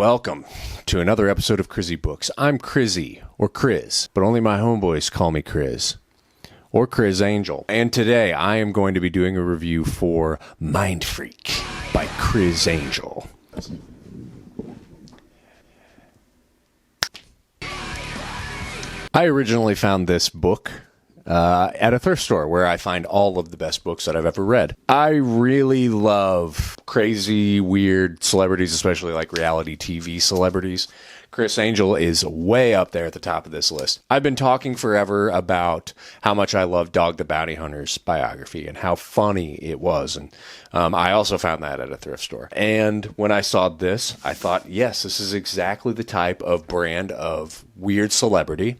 welcome to another episode of Crizzy Books. I'm Crizzy, or Criss, but only my homeboys call me Criss, or Criss Angel. And today I am going to be doing a review for Mindfreak by Criss Angel. I originally found this book at a thrift store where I find all of the best books that I've ever read. I really love crazy, weird celebrities, especially like reality TV celebrities. Criss Angel is way up there at the top of this list. I've been talking forever about how much I love Dog the Bounty Hunter's biography and how funny it was. And I also found that at a thrift store. And when I saw this, I thought, yes, this is exactly the type of brand of weird celebrity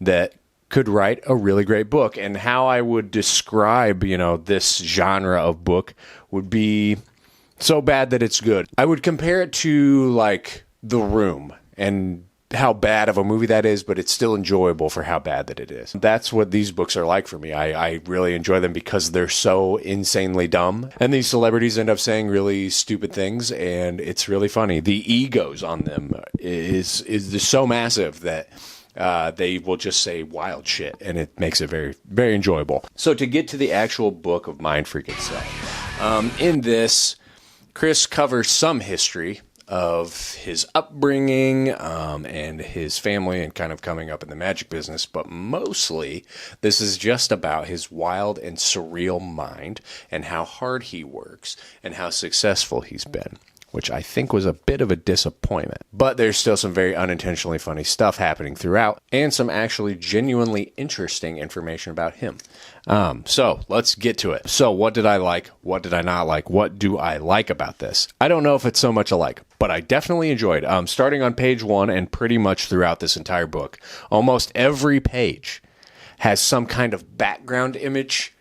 that could write a really great book. And how I would describe, this genre of book would be so bad that it's good. I would compare it to like The Room and how bad of a movie that is, but it's still enjoyable for how bad that it is. That's what these books are like for me. I really enjoy them because they're so insanely dumb. And these celebrities end up saying really stupid things, and it's really funny. The egos on them is so massive that they will just say wild shit, and it makes it very, very enjoyable. So to get to the actual book of Mindfreak itself, in this, Criss covers some history of his upbringing and his family and kind of coming up in the magic business, but mostly this is just about his wild and surreal mind and how hard he works and how successful he's been, which I think was a bit of a disappointment. But there's still some very unintentionally funny stuff happening throughout, and some actually genuinely interesting information about him. So let's get to it. So what did I like? What did I not like? What do I like about this? I don't know if it's so much a like, but I definitely enjoyed. Starting on page 1 and pretty much throughout this entire book, almost every page has some kind of background image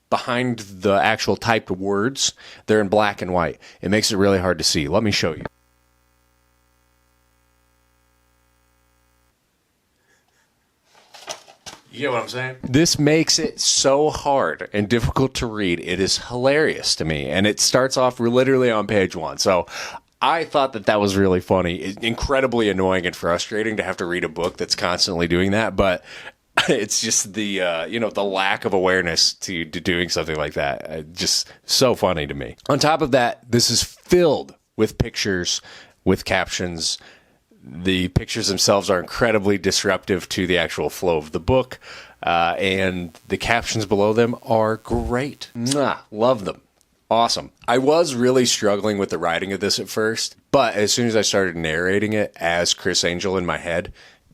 behind the actual typed words. They're in black and white. It makes it really hard to see. Let me show you. You get what I'm saying? This makes it so hard and difficult to read. It is hilarious to me. And it starts off literally on page 1. So I thought that was really funny. Incredibly annoying and frustrating to have to read a book that's constantly doing that. But it's just the the lack of awareness to doing something like that. Just so funny to me. On top of that, this is filled with pictures, with captions. The pictures themselves are incredibly disruptive to the actual flow of the book, and the captions below them are great. Mwah, love them. Awesome. I was really struggling with the writing of this at first, but as soon as I started narrating it as Criss Angel in my head,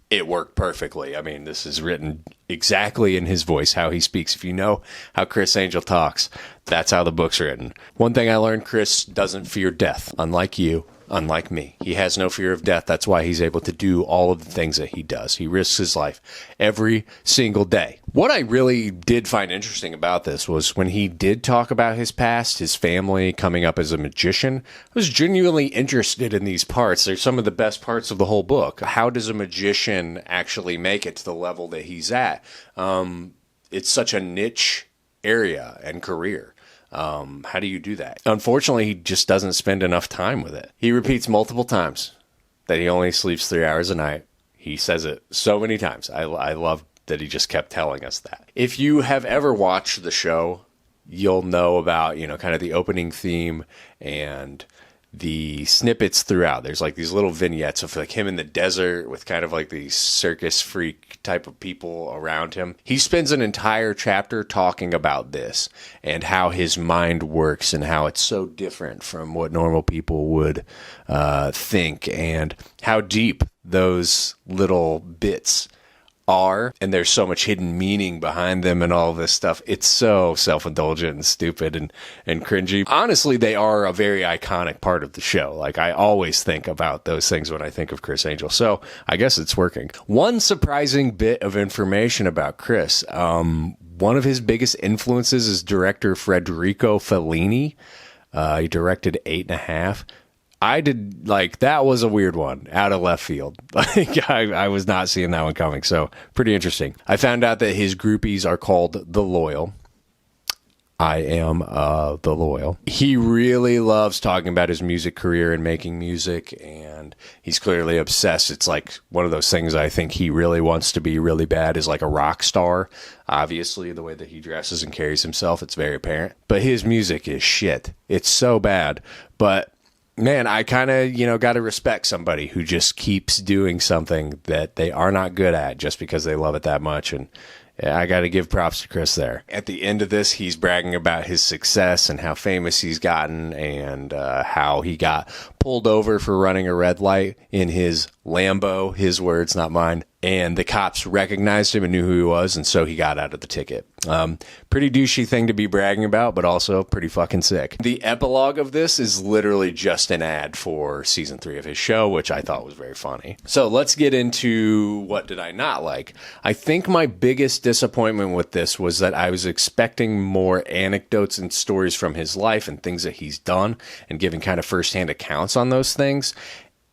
it worked perfectly. I mean, this is written exactly in his voice, how he speaks. If you know how Criss Angel talks, that's how the book's written. One thing I learned, Criss doesn't fear death, unlike you, unlike me. He has no fear of death. That's why he's able to do all of the things that he does. He risks his life every single day. What I really did find interesting about this was when he did talk about his past, his family, coming up as a magician. I was genuinely interested in these parts. They're some of the best parts of the whole book. How does a magician actually make it to the level that he's at? It's such a niche area and career. How do you do that? Unfortunately, he just doesn't spend enough time with it. He repeats multiple times that he only sleeps 3 hours a night. He says it so many times. I love that he just kept telling us that. If you have ever watched the show, you'll know about, kind of the opening theme and the snippets throughout. There's like these little vignettes of like him in the desert with kind of like these circus freak type of people around him. He spends an entire chapter talking about this and how his mind works and how it's so different from what normal people would think, and how deep those little bits are, and there's so much hidden meaning behind them and all this stuff. It's so self-indulgent and stupid and cringy. Honestly, they are a very iconic part of the show. Like, I always think about those things when I think of Criss Angel, so I guess it's working. One surprising bit of information about Criss, one of his biggest influences is director Federico Fellini. He directed 8½. That was a weird one, out of left field. I was not seeing that one coming, so pretty interesting. I found out that his groupies are called The Loyal. I am the loyal. He really loves talking about his music career and making music, and he's clearly obsessed. It's like one of those things I think he really wants to be really bad, is like a rock star. Obviously, the way that he dresses and carries himself, it's very apparent. But his music is shit. It's so bad. But man, I kind of, got to respect somebody who just keeps doing something that they are not good at just because they love it that much. And I got to give props to Criss there. At the end of this, he's bragging about his success and how famous he's gotten, and how he got pulled over for running a red light in his Lambo, his words, not mine. And the cops recognized him and knew who he was, and so he got out of the ticket. Pretty douchey thing to be bragging about, but also pretty fucking sick. The epilogue of this is literally just an ad for season 3 of his show, which I thought was very funny. So let's get into what did I not like. I think my biggest disappointment with this was that I was expecting more anecdotes and stories from his life and things that he's done, and giving kind of firsthand accounts on those things.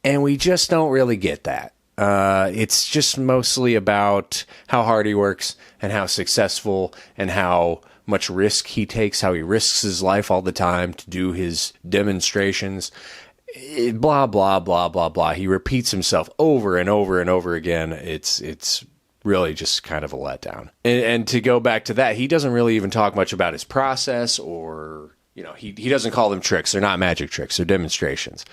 And we just don't really get that. It's just mostly about how hard he works and how successful and how much risk he takes, how he risks his life all the time to do his demonstrations. Blah, blah, blah, blah, blah. He repeats himself over and over and over again. It's really just kind of a letdown. And to go back to that, he doesn't really even talk much about his process, or, he doesn't call them tricks. They're not magic tricks. They're demonstrations.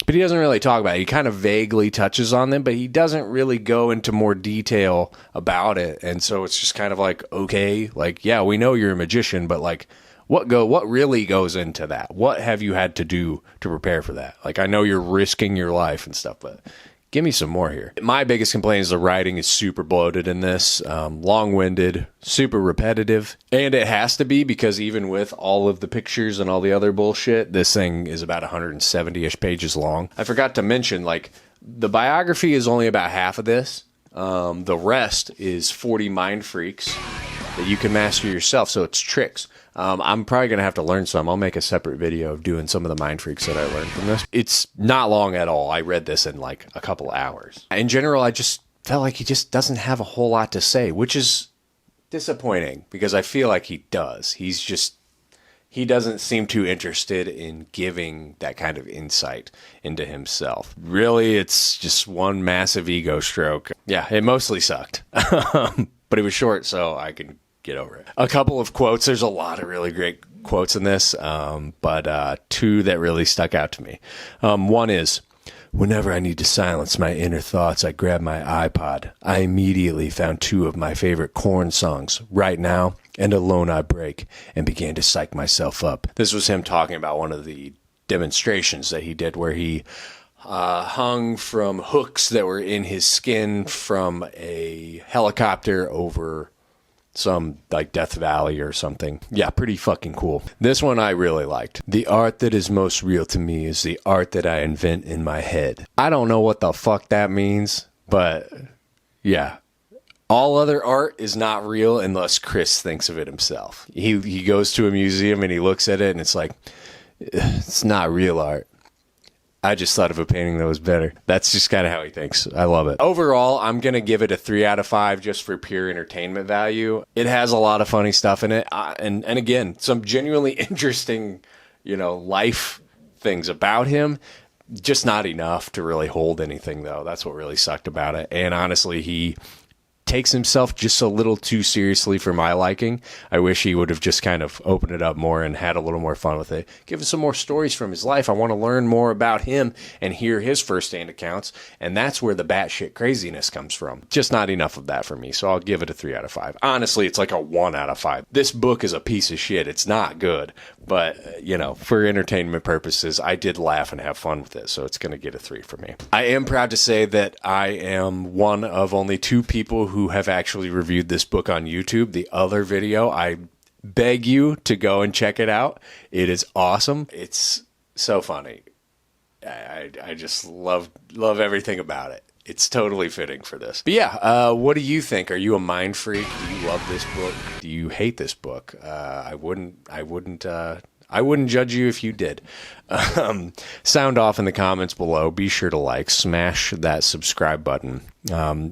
But he doesn't really talk about it. He kind of vaguely touches on them, but he doesn't really go into more detail about it. And so it's just kind of like, okay, like, yeah, we know you're a magician, but like, what really goes into that? What have you had to do to prepare for that? Like, I know you're risking your life and stuff, but give me some more here. My biggest complaint is the writing is super bloated in this, long-winded, super repetitive. And it has to be, because even with all of the pictures and all the other bullshit, this thing is about 170-ish pages long. I forgot to mention, like, the biography is only about half of this. The rest is 40 mind freaks that you can master yourself, so it's tricks. I'm probably going to have to learn some. I'll make a separate video of doing some of the mind freaks that I learned from this. It's not long at all. I read this in like a couple hours. In general, I just felt like he just doesn't have a whole lot to say, which is disappointing, because I feel like he does. He doesn't seem too interested in giving that kind of insight into himself. Really, it's just one massive ego stroke. Yeah, it mostly sucked. But it was short, so I can get over it. A couple of quotes. There's a lot of really great quotes in this, but two that really stuck out to me. One is, whenever I need to silence my inner thoughts, I grab my iPod. I immediately found 2 of my favorite Korn songs, Right Now and Alone I Break, and began to psych myself up. This was him talking about one of the demonstrations that he did, where he hung from hooks that were in his skin from a helicopter over some like Death Valley or something. Yeah, pretty fucking cool. This one I really liked. The art that is most real to me is the art that I invent in my head. I don't know what the fuck that means, but yeah. All other art is not real unless Criss thinks of it himself. He goes to a museum and he looks at it and it's like, it's not real art. I just thought of a painting that was better. That's just kind of how he thinks. I love it. Overall, I'm going to give it a 3 out of 5 just for pure entertainment value. It has a lot of funny stuff in it. And again, some genuinely interesting, life things about him. Just not enough to really hold anything, though. That's what really sucked about it. And honestly, he takes himself just a little too seriously for my liking. I wish he would have just kind of opened it up more and had a little more fun with it. Give us some more stories from his life. I want to learn more about him and hear his firsthand accounts, and that's where the batshit craziness comes from. Just not enough of that for me, so I'll give it a 3 out of 5. Honestly, it's like a 1 out of 5. This book is a piece of shit. It's not good, but, for entertainment purposes, I did laugh and have fun with it, so it's going to get a 3 for me. I am proud to say that I am one of only 2 people who have actually reviewed this book on YouTube. The other video, I beg you to go and check it out. It is awesome. It's so funny. I just love everything about it. It's totally fitting for this. But yeah, what do you think? Are you a mind freak? Do you love this book? Do you hate this book? I wouldn't judge you if you did. Sound off in the comments below. Be sure to smash that subscribe button,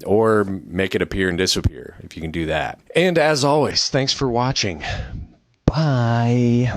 or make it appear and disappear if you can do that. And as always, thanks for watching. Bye.